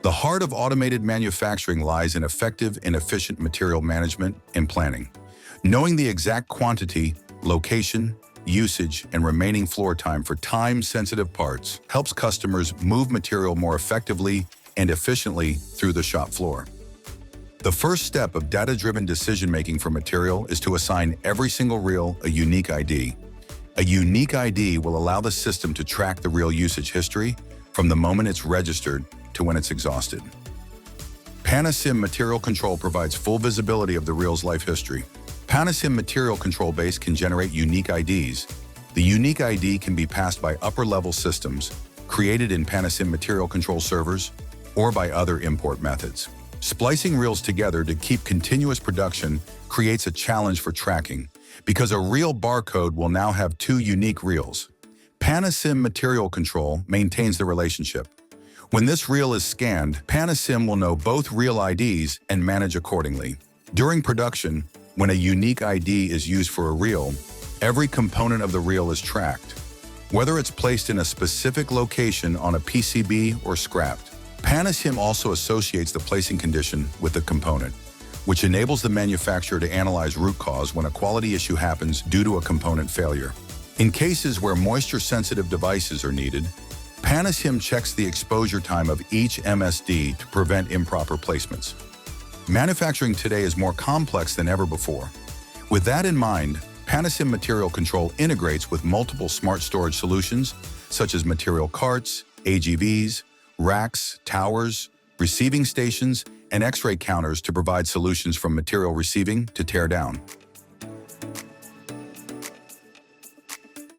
The heart of automated manufacturing lies in effective and efficient material management and planning. Knowing the exact quantity, location, usage, and remaining floor time for time-sensitive parts helps customers move material more effectively and efficiently through the shop floor. The first step of data-driven decision-making for material is to assign every single reel a unique ID. A unique ID will allow the system to track the reel usage history from the moment it's registered to when it's exhausted. PanaCIM Material Control provides full visibility of the reel's life history. PanaCIM Material Control Base can generate unique IDs. The unique ID can be passed by upper-level systems, created in PanaCIM Material Control servers, or by other import methods. Splicing reels together to keep continuous production creates a challenge for tracking, because a reel barcode will now have two unique reels. PanaCIM Material Control maintains the relationship. When this reel is scanned, PanaCIM will know both reel IDs and manage accordingly. During production, when a unique ID is used for a reel, every component of the reel is tracked, whether it's placed in a specific location on a PCB or scrapped. PanaCIM also associates the placing condition with the component, which enables the manufacturer to analyze root cause when a quality issue happens due to a component failure. In cases where moisture-sensitive devices are needed, PanaCIM checks the exposure time of each MSD to prevent improper placements. Manufacturing today is more complex than ever before. With that in mind, PanaCIM Material Control integrates with multiple smart storage solutions, such as material carts, AGVs, racks, towers, receiving stations, and X-ray counters to provide solutions from material receiving to tear down.